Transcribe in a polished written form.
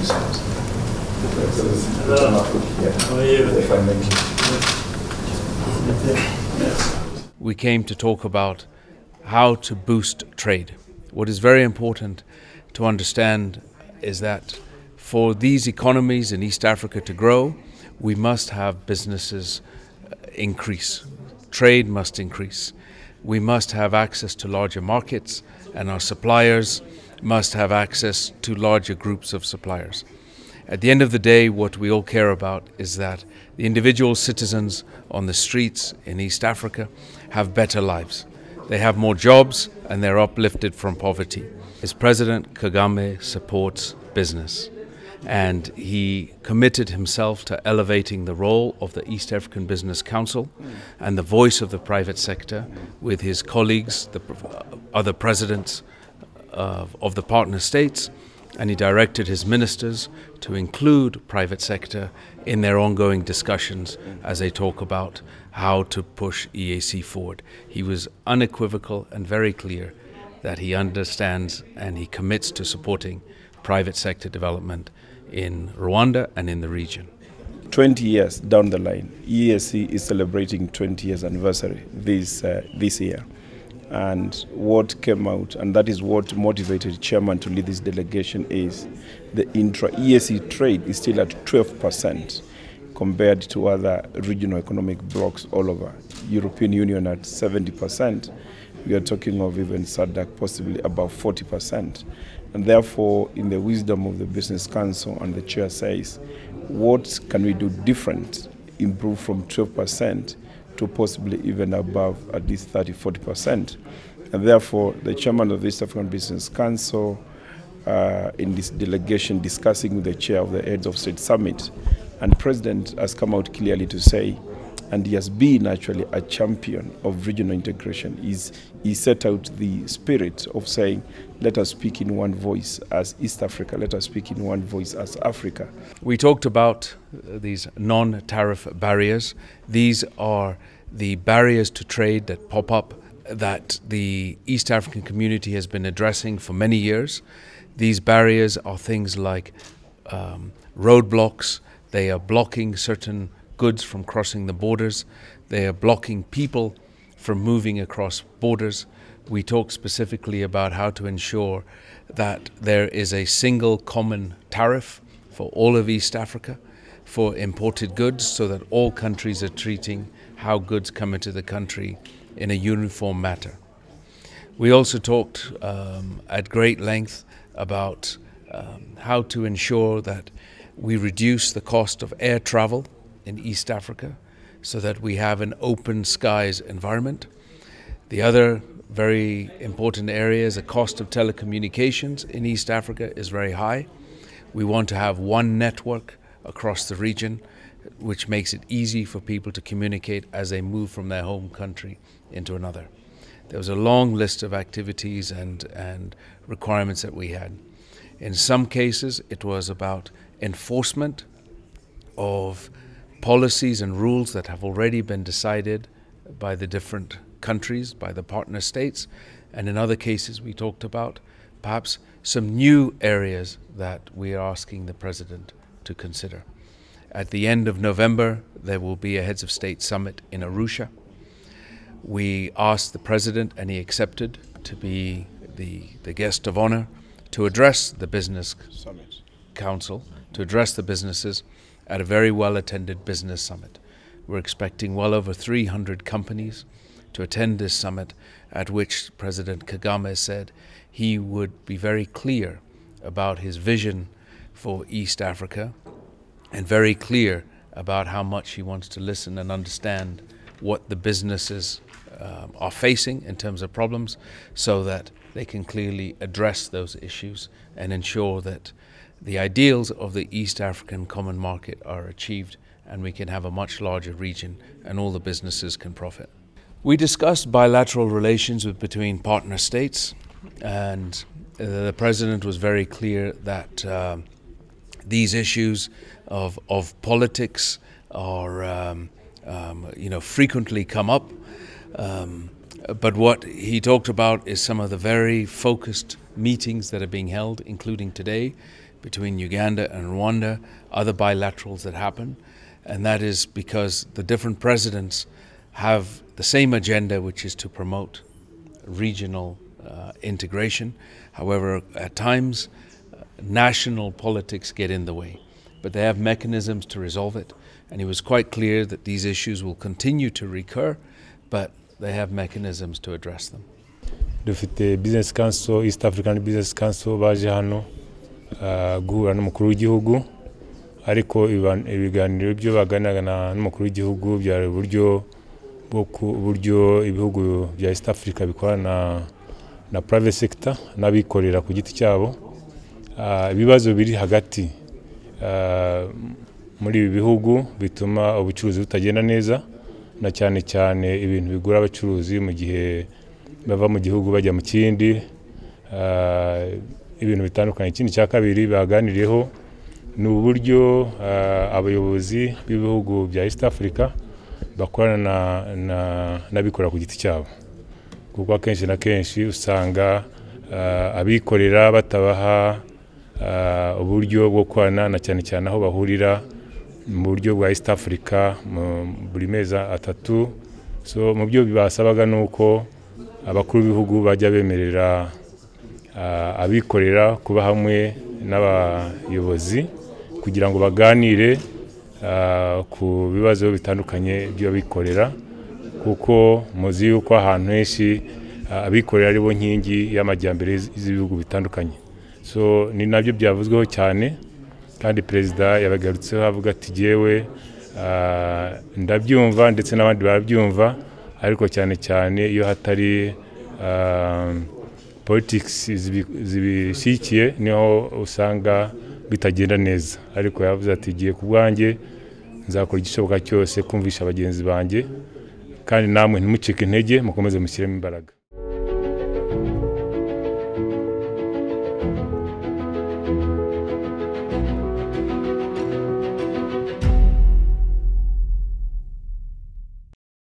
you so much. How are you? We came to talk about how to boost trade. What is very important to understand is that for these economies in East Africa to grow, we must have businesses increase. Trade must increase. We must have access to larger markets, and our suppliers must have access to larger groups of suppliers. At the end of the day, what we all care about is that the individual citizens on the streets in East Africa have better lives. They have more jobs and they're uplifted from poverty. As President Kagame supports business, and he committed himself to elevating the role of the East African Business Council and the voice of the private sector with his colleagues, the other presidents of the partner states, and he directed his ministers to include private sector in their ongoing discussions as they talk about how to push EAC forward. He was unequivocal and very clear that he understands and he commits to supporting private sector development in Rwanda and in the region. 20 years down the line, EAC is celebrating 20 years anniversary this year. And what came out, and that is what motivated the chairman to lead this delegation, is the intra-EAC trade is still at 12% compared to other regional economic blocs all over. European Union at 70%. We are talking of even SADC possibly above 40%. And therefore, in the wisdom of the Business Council, and the chair says, what can we do different, improve from 12% to possibly even above at least 30–40%. And therefore, the chairman of the East African Business Council, in this delegation discussing with the chair of the Heads of State Summit, and President has come out clearly to say, and he has been actually a champion of regional integration. He set out the spirit of saying, let us speak in one voice as East Africa, let us speak in one voice as Africa. We talked about these non-tariff barriers. These are the barriers to trade that pop up that the East African community has been addressing for many years. These barriers are things like roadblocks. They are blocking certain goods from crossing the borders. They are blocking people from moving across borders. We talk specifically about how to ensure that there is a single common tariff for all of East Africa for imported goods, so that all countries are treating how goods come into the country in a uniform manner. We also talked at great length about how to ensure that we reduce the cost of air travel in East Africa so that we have an open skies environment. The other very important area is the cost of telecommunications in East Africa is very high. We want to have one network across the region, which makes it easy for people to communicate as they move from their home country into another. There was a long list of activities and requirements that we had. In some cases, it was about enforcement of policies and rules that have already been decided by the different countries, by the partner states, and in other cases we talked about perhaps some new areas that we are asking the President to consider. At the end of November, there will be a Heads of State Summit in Arusha. We asked the President, and he accepted, to be the guest of honor to address the Business Council, to address the businesses at a very well-attended business summit. We're expecting well over 300 companies to attend this summit, at which President Kagame said he would be very clear about his vision for East Africa and very clear about how much he wants to listen and understand what the businesses are facing in terms of problems, so that they can clearly address those issues and ensure that the ideals of the East African Common Market are achieved and we can have a much larger region and all the businesses can profit. We discussed bilateral relations between partner states, and the President was very clear that these issues of politics are frequently come up, but what he talked about is some of the very focused meetings that are being held, including today, between Uganda and Rwanda, other bilaterals that happen, and that is because the different presidents have the same agenda, which is to promote regional integration. However, at times, national politics get in the way, but they have mechanisms to resolve it. And he was quite clear that these issues will continue to recur, but they have mechanisms to address them. Dufite Business Council, East African Business Council baje hano guhura n'umukuru w'igihugu, ariko ibiganiro byo baganana n'umukuru w'igihugu byari uburyo ibihugu bya East Africa bikorana na private sector n'abikorera ku giti cyabo. Ibibazo biri hagati muri ibi bihugu bituma ubucuruzi butagenda neza, na cyane cyane ibintu bigura abacuruzi mu gihe bava mu gihugu bajya mu kindi, ibintu bitandukanye. Ikindi cya kabiri baganiriyeho ni uburyo abayobozi b'ibihugu bya East Africa bakorana n'abikorera ku giti cyabo, kuko akenshi na kenshi usanga abikorera batabaha uburyo bwo gukorana, na cyane cyane aho bahurira mu buryo bwa East Africa buri mezi 3. So mu byo bibasabaga nuko abakuru b'ibihugu bajya bemerera abikorera kuba hamwe n'abayobozi kugira ngo baganire ku bibazo bitandukanye by'abikorera, kuko muzi yuko ahantu henshi abikorera ari bo nkingi y'amajyambere z'ibihugu bitandukanye. So ni nabyo byavuzweho cyane, kandi perezida yabagarutseho avuga ati jewe ndabyumva ndetse n'abandi barabyumva, ariko cyane cyane iyo hatari politics zibishikiye niho usanga bitagenda neza. Ariko yavuze ati giye ku bwanjye nzakora igishoboka cyose kumvisha abagenzi banjye, kandi namwe ntimucike intege, mukomeze mushyiremo imbaraga.